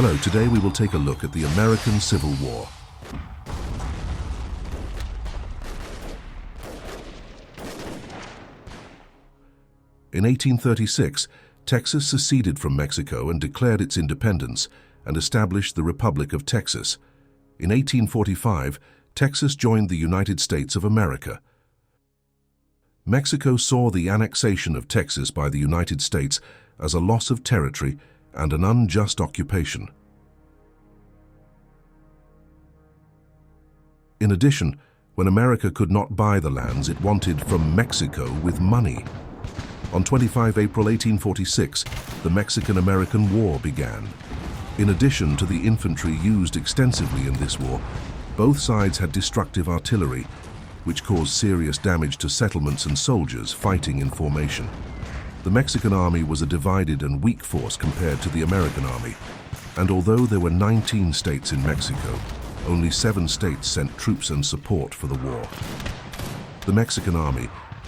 Hello, today we will take a look at the American Civil War. In 1836, Texas seceded from Mexico and declared its independence and established the Republic of Texas. In 1845, Texas joined the United States of America. Mexico saw the annexation of Texas by the United States as a loss of territory and an unjust occupation. In addition, when America could not buy the lands it wanted from Mexico with money. On 25 April 1846, the Mexican-American War began. In addition to the infantry used extensively in this war, both sides had destructive artillery, which caused serious damage to settlements and soldiers fighting in formation. The Mexican army was a divided and weak force compared to the American army, and although there were 19 states in Mexico, only 7 states sent troops and support for the war. The Mexican army,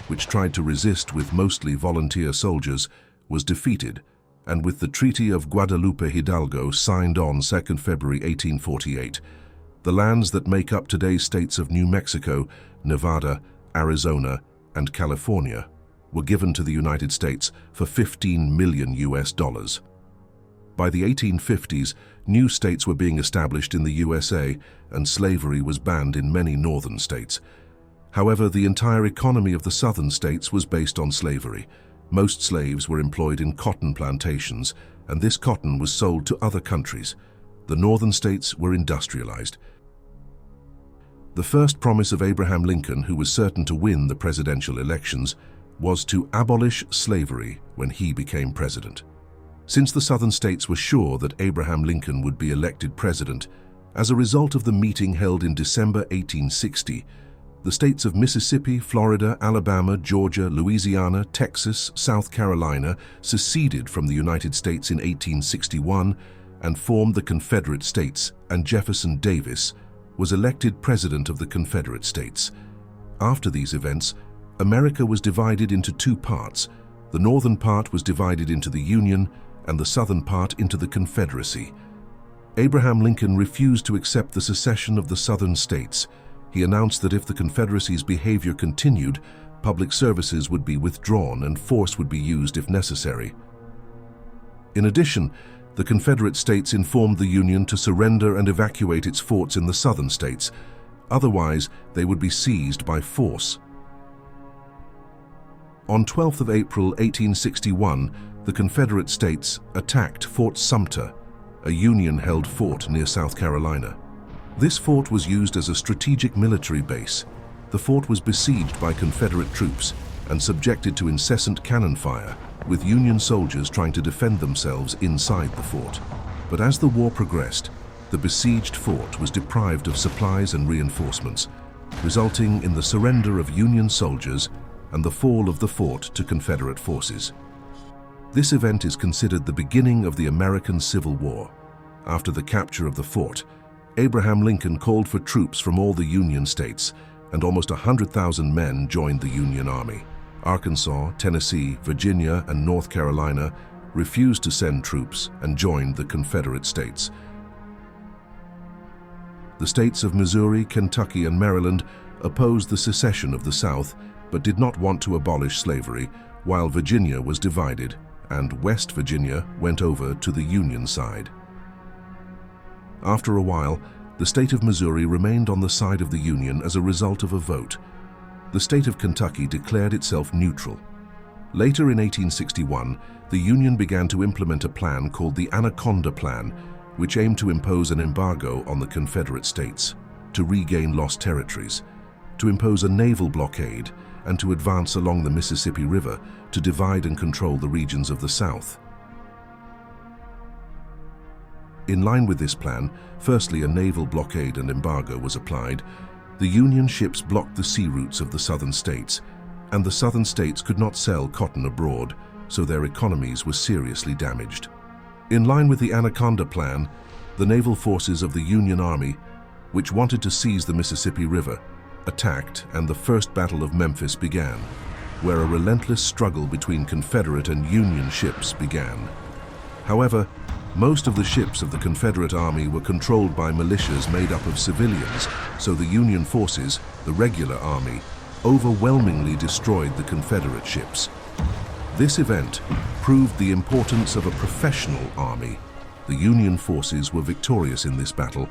which tried to resist with mostly volunteer soldiers, was defeated, and with the Treaty of Guadalupe Hidalgo signed on 2 February 1848, the lands that make up today's states of New Mexico, Nevada, Arizona, and California were given to the United States for $15 million. By the 1850s, new states were being established in the USA, and slavery was banned in many northern states. However, the entire economy of the southern states was based on slavery. Most slaves were employed in cotton plantations, and this cotton was sold to other countries. The northern states were industrialized. The first promise of Abraham Lincoln, who was certain to win the presidential elections, was to abolish slavery when he became president. Since the southern states were sure that Abraham Lincoln would be elected president, as a result of the meeting held in December 1860, the states of Mississippi, Florida, Alabama, Georgia, Louisiana, Texas, South Carolina seceded from the United States in 1861 and formed the Confederate States, and Jefferson Davis was elected president of the Confederate States. After these events, America was divided into 2 parts. The northern part was divided into the Union and the southern part into the Confederacy. Abraham Lincoln refused to accept the secession of the southern states. He announced that if the Confederacy's behavior continued, public services would be withdrawn and force would be used if necessary. In addition, the Confederate States informed the Union to surrender and evacuate its forts in the southern states. Otherwise, they would be seized by force. On 12th of April 1861, the Confederate States attacked Fort Sumter, a Union-held fort near South Carolina. This fort was used as a strategic military base. The fort was besieged by Confederate troops and subjected to incessant cannon fire, with Union soldiers trying to defend themselves inside the fort. But as the war progressed, the besieged fort was deprived of supplies and reinforcements, resulting in the surrender of Union soldiers and the fall of the fort to Confederate forces. This event is considered the beginning of the American Civil War. After the capture of the fort, Abraham Lincoln called for troops from all the Union states, and almost 100,000 men joined the Union Army. Arkansas, Tennessee, Virginia, and North Carolina refused to send troops and joined the Confederate States. The states of Missouri, Kentucky, and Maryland opposed the secession of the South, but did not want to abolish slavery, while Virginia was divided, and West Virginia went over to the Union side. After a while, the state of Missouri remained on the side of the Union as a result of a vote. The state of Kentucky declared itself neutral. Later in 1861, the Union began to implement a plan called the Anaconda Plan, which aimed to impose an embargo on the Confederate States, to regain lost territories, to impose a naval blockade, and to advance along the Mississippi River to divide and control the regions of the South. In line with this plan, firstly a naval blockade and embargo was applied. The Union ships blocked the sea routes of the southern states, and the southern states could not sell cotton abroad, so their economies were seriously damaged. In line with the Anaconda Plan, the naval forces of the Union Army, which wanted to seize the Mississippi River, attacked, and the First Battle of Memphis began, where a relentless struggle between Confederate and Union ships began. However, Most of the ships of the Confederate Army were controlled by militias made up of civilians, so the Union forces, the regular army, overwhelmingly destroyed the Confederate ships. This event proved the importance of a professional army. The Union forces were victorious in this battle,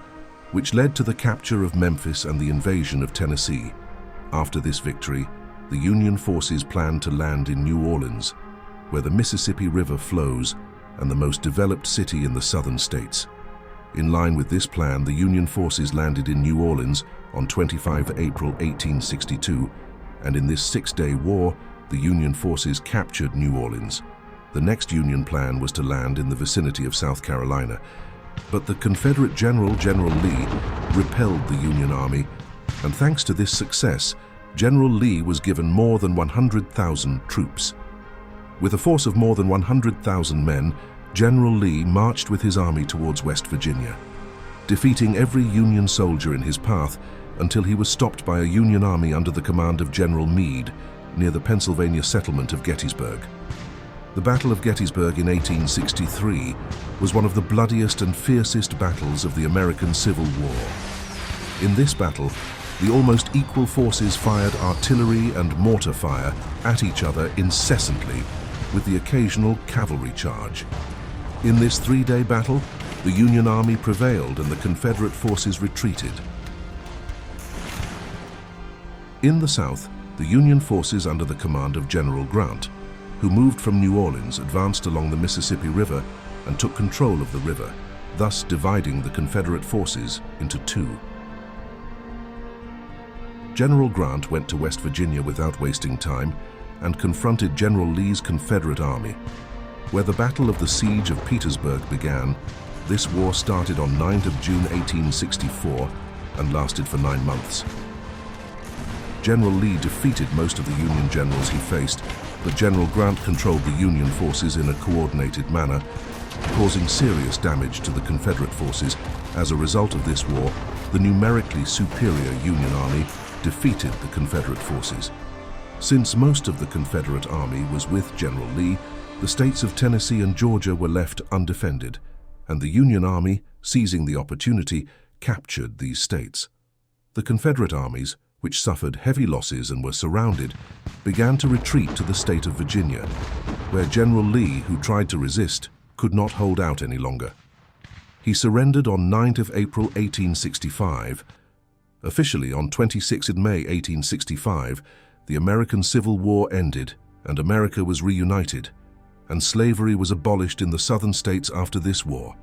which led to the capture of Memphis and the invasion of Tennessee. After this victory, the Union forces planned to land in New Orleans, where the Mississippi River flows and the most developed city in the southern states. In line with this plan, the Union forces landed in New Orleans on 25 April 1862, and in this six-day war, the Union forces captured New Orleans. The next Union plan was to land in the vicinity of South Carolina, but the Confederate General Lee repelled the Union Army, and thanks to this success, General Lee was given more than 100,000 troops. With a force of more than 100,000 men, General Lee marched with his army towards West Virginia, defeating every Union soldier in his path until he was stopped by a Union army under the command of General Meade near the Pennsylvania settlement of Gettysburg. The Battle of Gettysburg in 1863 was one of the bloodiest and fiercest battles of the American Civil War. In this battle, the almost equal forces fired artillery and mortar fire at each other incessantly, with the occasional cavalry charge. In this three-day battle, the Union Army prevailed and the Confederate forces retreated. In the South, the Union forces under the command of General Grant, who moved from New Orleans, advanced along the Mississippi River and took control of the river, thus dividing the Confederate forces into two. General Grant went to West Virginia without wasting time and confronted General Lee's Confederate Army. Where the Battle of the Siege of Petersburg began, this war started on 9th of June 1864 and lasted for 9 months. General Lee defeated most of the Union generals he faced, but General Grant controlled the Union forces in a coordinated manner, causing serious damage to the Confederate forces. As a result of this war, the numerically superior Union Army defeated the Confederate forces. Since most of the Confederate Army was with General Lee, the states of Tennessee and Georgia were left undefended, and the Union Army, seizing the opportunity, captured these states. The Confederate armies, which suffered heavy losses and were surrounded, began to retreat to the state of Virginia, where General Lee, who tried to resist, could not hold out any longer. He surrendered on 9th of April 1865. Officially on 26th May 1865, the American Civil War ended and America was reunited, and slavery was abolished in the southern states after this war.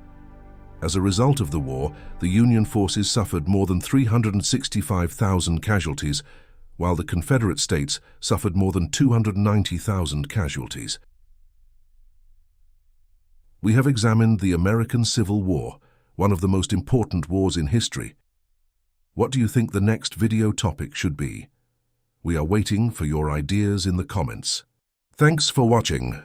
As a result of the war, the Union forces suffered more than 365,000 casualties, while the Confederate States suffered more than 290,000 casualties. We have examined the American Civil War, one of the most important wars in history. What do you think the next video topic should be? We are waiting for your ideas in the comments. Thanks for watching.